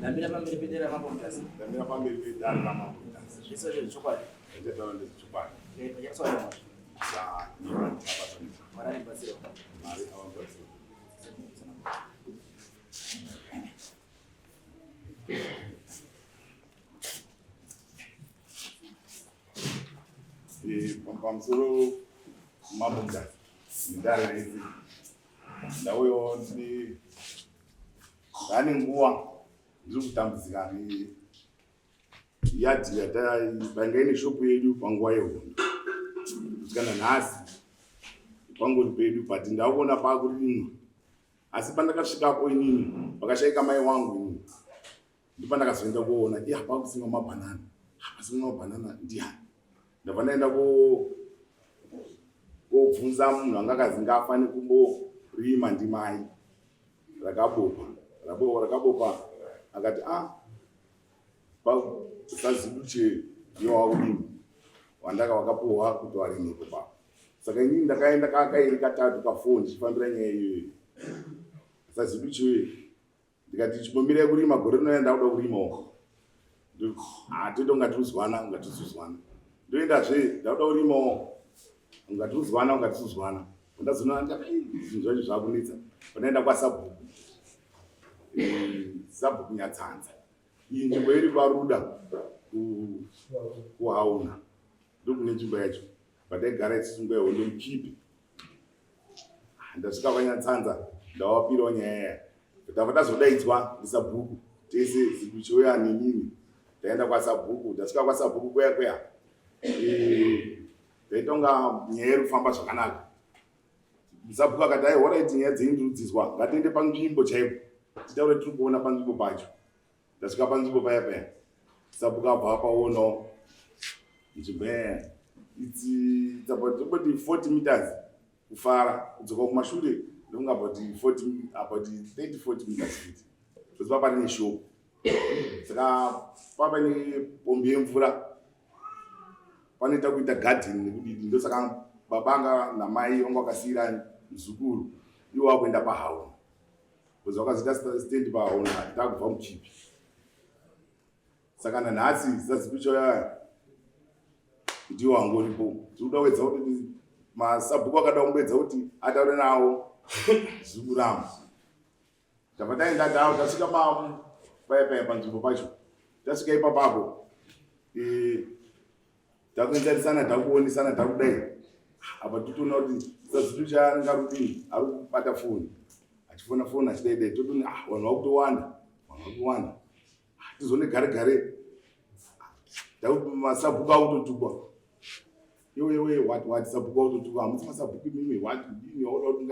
Ndamira pamberi pedera mapondasi. Ndamira pamberi pedera mapondasi. Isso é chocolate. Ndetaura ndezvichokwadi. Yakaswara mwacho. Mari batsiro. Mari avabatsiro. Pamusoro mapondasi. Ndare rezi. Ndauyo ndane nguva ndiri kutambudzika yadhi yataibanga ine shopu yedu panguva yehondo kusvikana nhasi pangori pedu but ndakuona pakurimwa asi pandakasvikapo inini pakashayika mai wangu inini ndipandakazoenda kuona hapa kusimwa mabhanana pasimwa mabhanana ndiani ndabva ndaenda kobvunza munhu anga akazi ngafani kumborima ndimai rakabopa akati saziduche yewaurimi wandaka wakapuhwa kuti warinepo baba saka inini ndakaenda kakairi katatu kafoni ndichifambira nyaya iyoyo saziduche ndikati chimbomirai kurima gore rinoenda kuda kurimawo toita ungatizuzwana ndoendazve ndakuda kurimawo ungatizuzwana ndazonaa zvinhu zvacho zvakunetsa panaenda kwasabhuku sabhuku nyatsanza iyi nzvimbo iri kwaruda kuhauna ndokune nzvimbo yacho pataigara ichisungwa yehondo mukipi ndasvika kwanyatsanza ndawapirawo nyaya ndabva ndazodaidzwa ndisabhuku tese ziduchoya nenini ndaenda kwasabhuku ndasvika kwasabhuku kweya ndaitonga nyaya iri kufamba zvakanaka sabhuku akati aihoraiti nyaya dzeindirudziswa ngatiende panzvimbo chaipo titaure tiri kuona panzvimbo pacho ndasvika panzvimbo paya sabhuku abva apaonawo nzvimbo yaya it's about 40 meters kufara kudzoka kumashure ndonga about 30-40 meters kuti zvose papane shopu saka papane pombi yemvura panoita kuita garden nekudidi ndosaka babanga namai vanga vakasiyira muzukuru iwo wakuenda pahauna kuzi vakazoita stendi pahauna takubva muchipi saka nanhasi sazipichoyaya ndiwo angoripo tikuda kuedza kuti masabhuku akada kungoedza kuti ataure nawo zukuramu tabva taenda ndavo tasvika paya panzvimbo pacho tasvika ipapapo takuenzarisana takuonesana takudai apa titoona kuti sazipichoyaya arudini ari kubata foni achifona achidaidai totoni vanhu vakutowanda tizone gare masabhuku autotukwa iwe wati sabhuku autotukwa hamusi masabhuku imimi wati dini wauda kuti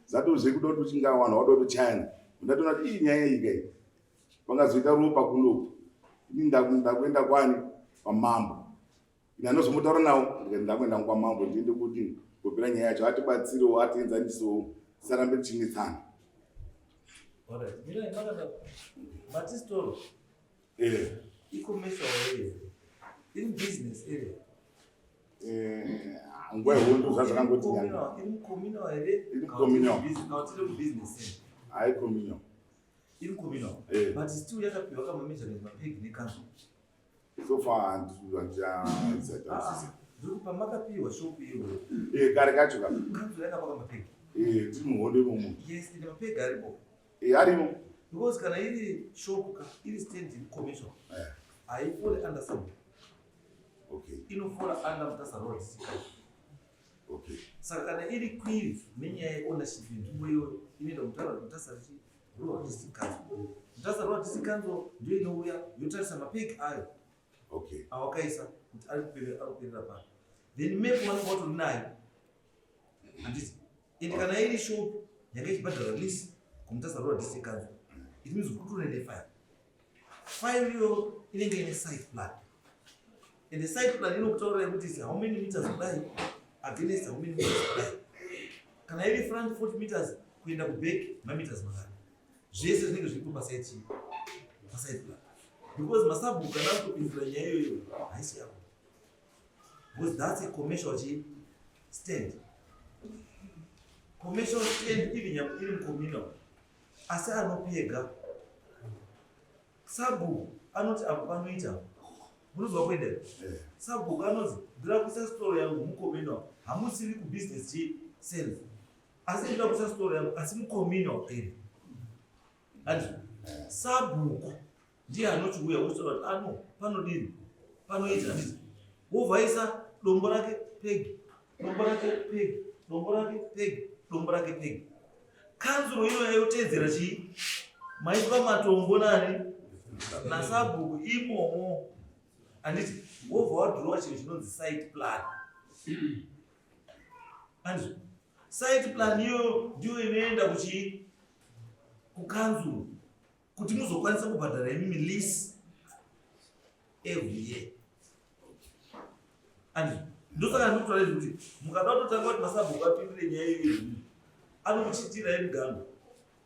zatozve kuda kuti uchinga vanhu vauda kutochayana ndatoona kuti ii nyaya ikai pangazoita ropa kunoku ini ndakuenda kwani pamambo ine anozomotaura nawo ndakuenda kwamambo ndiende kuti kupira nyaya yacho atibatsirewo atienzanisewo tisarambe tichinetsana Batistoro. E-commercial area. In business area. Nguva yehondo zvazvakangoti communal area. Business. Hai communal. In communal. But still yakapiwa kama measurement mapegi nekanzo. So far handizvaisata. Ndikupa makapiwa shop iyo. Kare kacho kanzo yakapaka mapegi. Tiri muhondo imomo. Yes, ine mapegi aripo. Arimo. Because kana iri shop iri stand in commission. Haifole under some. Okay. Inofola under Mutasa Road. Okay. Saka kana iri query nenyaya ownership nzvimbo iyo inoenda Mutasa Road District Council. Mutasa Road District Council ndio inouya yotarisa mapegi ayo. Okay. Awakaisa kuti arikuperera pano. Then map wanenge watori nayo. Handiti. Indi kana iri shop yanga ichibhadhara lease kuMutasa Road District Council. It means kutoende file iyo inenge ine site plan. And the site plan inokutaura kuti how many meters kudai against how many meters kudai. Kana iri front 40 meters kuenda kuback meters makani. Zvese zvinenge zviri pasite plan. Because masabhuku kana kutopinzira nyaya iyoyo haisi yako. Because that's a commercial stand. Commercial stand iri communal. Asi anopega Sabhuku anoti apo panoita munozwa kuendera Sabhuku anoti ndira kuisa store yangu mucommunal hamusiri kubusiness sales asi ndira kuisa store yangu asi mucommunal area andi Sabhuku ndiye anochiuya kusora kuti ano panodini panoita nditi wovhaisa dombo rake pegi dombo rake pegi dombo rake pegi dombo rake pegi kanzuro ino yotedzera chii maitwa matombo nani naSabhuku imomo anditi wobva wadhirowa chinhu chinonzi site plan anditi site plan iyo ndiyo inoenda kukanzuro kuti muzokwanisa kubhadhara imimi lease every year anditi ndosaka ndikutaura kuti mukada kutotanga kuti maSabhuku apindire nyaya iyo anokuchitira yemigano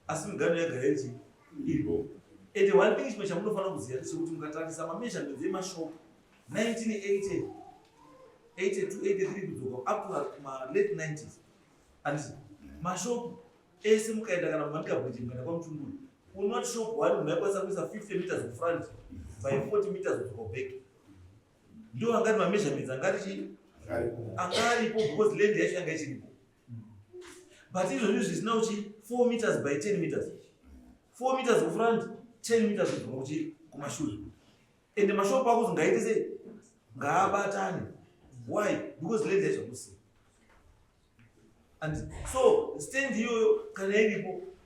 asi migano yagara ichi iripo. And one thing chimwe chamunofanira kuziva ndechekuti mukatarisa measurements emashopu 1980 82 83 kudzoka up to late 90s anditi mashopu ese mukaenda kana mumanikabridge mukaenda kwaMuchunguru unoti shop 1 munaikwanisa kuisa 50 meters kufront by 40 meters kuback ndo angari measurements angaripo because land yacho yanga ichiripo. But izvozvi zvisina uchi 4 meters by 10 meters 4 meters kufront 10 meters kumashure and mashopu ako ngaite sei ngaabatane. Why? Because land yacho kusina. And so stand iyoyo kana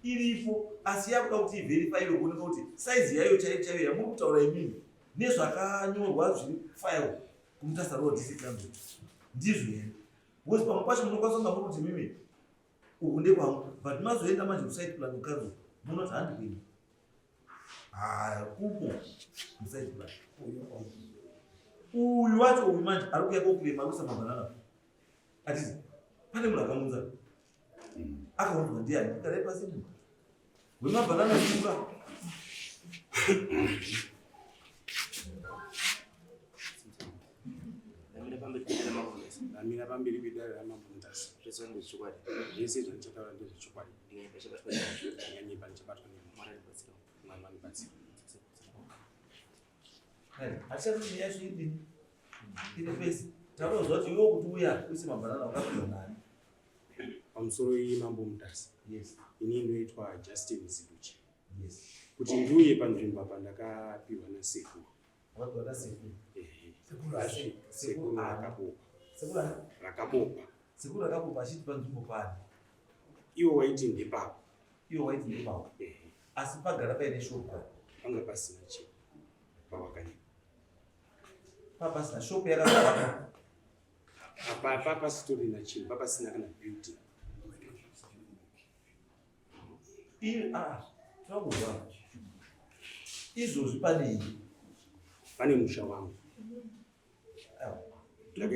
iripo asi yakuda kuti iverifyiwe kuoneka kuti size yayo chaiyo yamuri kutaura imini nezvakanyorwa zviri file kumutasa road district council ndizvo here. Because pamwe pacho munokwanisa kunga muri kuti mimi uku ndekwangu but mazoenda manje kusite plan council munoti handikweni kupo musite plan uyu wacho uyu manje ari kuya kokurema kuisa mabanana atizi pane munhu akamunza akaunzwa ndiani akarai pasi munhu wemabanana kuka ndamira pamberi pedare ramamundasi zvese zvanichataura ndezvechokwadi ndinyanyipa ndichabatwa nemwamanibatsira hatichati yacho idini ine pesi taunozwa kuti iwo kuti uya uise mabanana wakapinda nani pamusoro imambo mundasi. Yes. Ini inoitwa Justin Ziduchi. Yes. Kuti ndiuye panzvimbo apa ndakapiwa nasekuru. Wakapiwa nasekuru? Sekuru rakabopa. Sekuru rakabopa. Sekuru rakabopa achiti panzvimbo pani? Iwo waiti ndepapo. Iwo waiti ndepapo? Asi pagara paine shopu? Panga pasina chinhu pawakanyika. Pasina shopu yakavakwa? Apa pasitorina chinhu papasina kana building. Trakuzwa izvozvi panei? Pane musha wangu.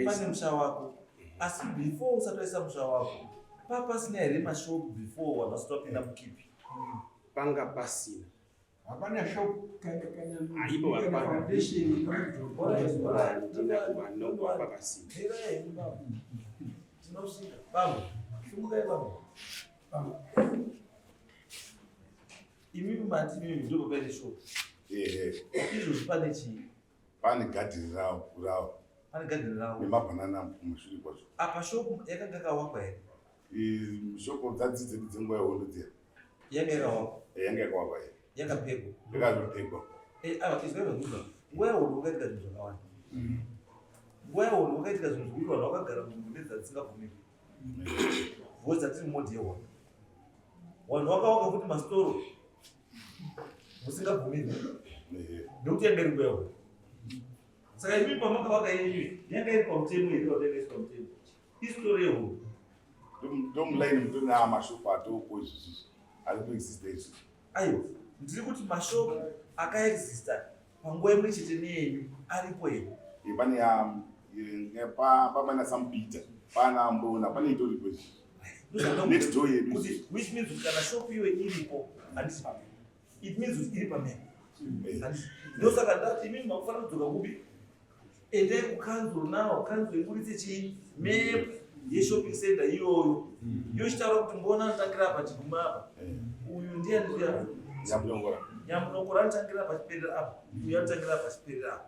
Pane musha wako, asi before usati waisa musha wako papasina here mashopu before wanasitopinda mukipi? Panga pasina. Hapana shop aipo hapana. Ndinakuva apa pasina. Tinosvika bambo, shumukai bambo. Imimi mati mimi ndoko paine shopu. Izvozvi pane chii? Pane gadhini rawo. Pane gadhini rawo. Nemabhanana kumashure kwacho. Apa shopu yakanga yakawakwa here? Shopu dzadzidze dzenguva yehondo dziya. Yanga yakawakwa? Yanga yakawakwa here. Yakapekwa? Yakazopekwa. Izvaizvozvo nguva yehondo wakaitika zvinhu zvakawanda. Nguva yehondo wakaitika zvinhu zvokuti vanhu vakagara munhu dzadzisingabvumirwi. Because dzatiri modi yehondo. Vanhu vakawaka kuti masitoro musingabvumirwi nekuti yanga iri nguva yehondo. Saka imi pamakavaka yenyu yanga iri pamutemo here kana yanga isina mutemo? Isitori yehondo. Ndomulaini mutona mashopu atoko izvizvi ari kuexista izvi. Aiwa, ndiri kuti mashopu akaexista panguva imwe chete neyenyu aripo here? Pane pamana Sambita, pana Mbona, pane itoripo izvi. Next door yedu. Which means kuti kana shopu iwe iripo handisi pamepo. It means kuti iri pamepo. Ndosaka ndati imimi makufanira kudzoka kupi? Endai kukanzuro nawo, kanzuro iburitse chii? Mepu yeshopping center iyoyo. Yochitaura kuti mbona ndatangira apa chiguma apa. Uyu ndiani ndiani? Ndamutongora. nyambo rantangira pachiperera apo uyatangira pachiperera apo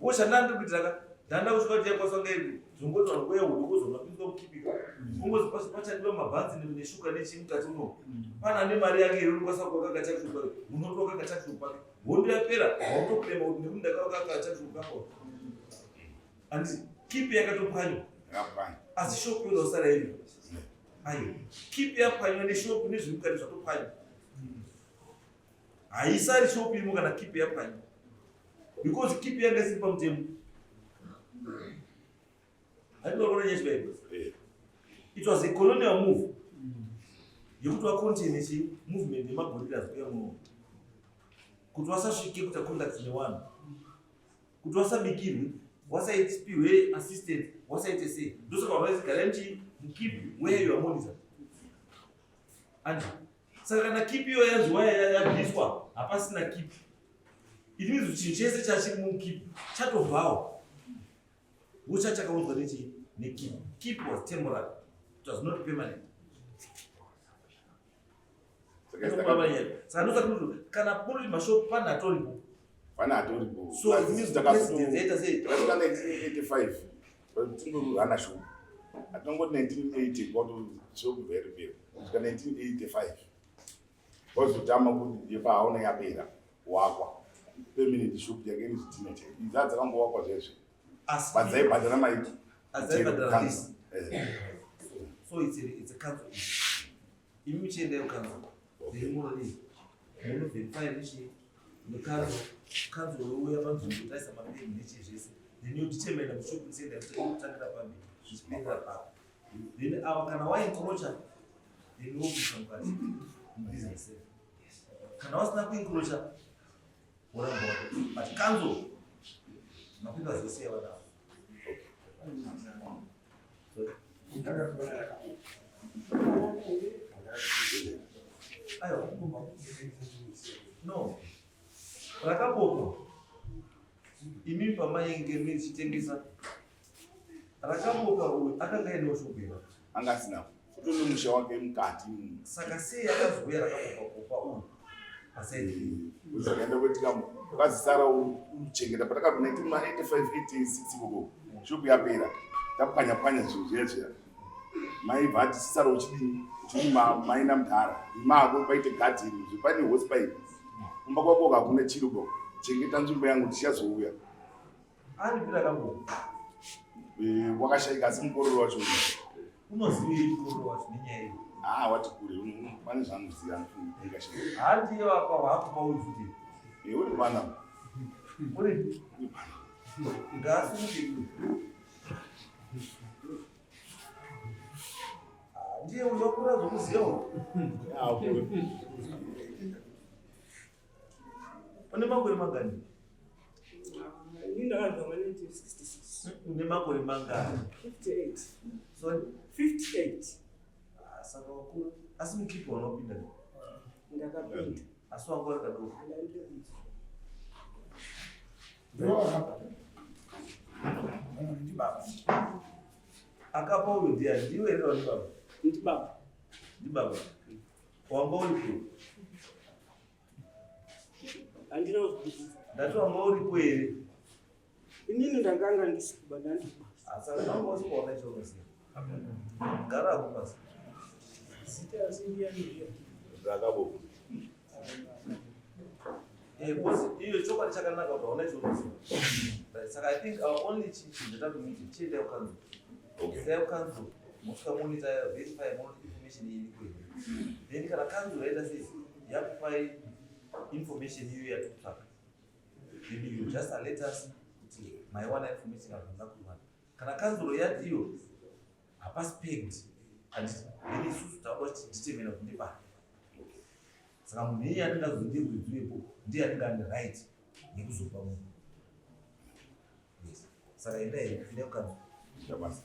woshanda ndikuitaka ndanda kusvika kuti yakwasonga zvongoti vanhu kweya hudu kuzomapinzwa mukipika ungozi pachandiwa mabhanzi neshuka nechimukati uno pana nemari yake iri unokwanisa kuwakaka chakshupa unotoka kachakshupa pake hondo yapera hautokurema kuti ndikuti ndakawakaka chakshupa kako anditi kipi yakatopanywa asi shopu yozosara iri ayo kipi yapanywa neshopu nezviri mukati zvatopanywa haisari shopu irimo kana kipi yapanywa because kipi yanga isiri pamutemo. It was a colonial move. You could continue to movement in Magolidas. Could was a shiki to conduct the one. Could was a beginning, was a PA assistant, was a say. Those of us guarantee to keep where you are monitor. And so can I keep your hands where I have this one? A person I keep. It means to chase the church moon keep chat of vow. Which I check out the keep was temporary. It was not permanent. So I know can I put in my shop panatorical? So it means the president say 1985. But Anna show. I don't got 1980 got to show very big. It's 1985. What's the Jama good if I only have beta? Waka. Permanent should be against teenage. That's a number of possession. But they so it's a council. Immediately they'll cancel. They want to find the council who have to do that's a main initiative. The new determined should say that they won't take it up and up. Then our Kanawa encroacher, they move to some party business. Kanawa snapping encroacher, what about it? But council, nothing does they say about that. No. Rakapopo. Imi pamayenge michitengesa. Rakapopo akagaenda oshobera. Angasina. Kutono musha wake mukati. Saka sei akazouya rakapopo pa uno. Asaidi. Uzakaenda kutika kwazisara uchengeta pataka 1985 86 koko. Shubu yapera. Tapanya zvozvezvo. Mai bhati sisara uchidini maina mudhara imako paite gadhini zvipane hospital kumba kwako kakuna chiriko chengeta nzvimbo yangu tichazouya ari pira kambo wakashayika asi mukororo wacho unozivii mukororo wacho nenyaya wati kure pane zvanoziva ngashayika handi wakawakupa uri futi uri pana uri ngasi muti ndiye unokura zvokuzivawo une makore mangani? Une makore mangani? 58. Sorry? 58. Saka wakura asi mukipi wanopinda Ndakapinda. asi wanga uri kadoko akapa uyo ndiani ndiwe here wani baba? Ndi baba. Ndi baba. Wanga uripo? Andina ndati wanga uripo here? inini ndakanga ndisikuba ndandi. Saka wanga usikuona chokasi. Gara hapo basi. Sita asilia ndio. Ndakabo. Boss, iyo chokwadi chakanaka kuti hauna chokasi. Saka I think our only change that we need to change our council. Okay. Self council. Muska monitor verify more information in the then kana council later says you have to find information you have to track. Then you just let us my one information of that. Kana council yet you pass pegged and then isusu takuti determine kuti ndibani. Saka munhu iye aningazondirwidziwepo ndiye anenge ane right yekuzopa munhu. Saka endai kufunde council. Ndabasa.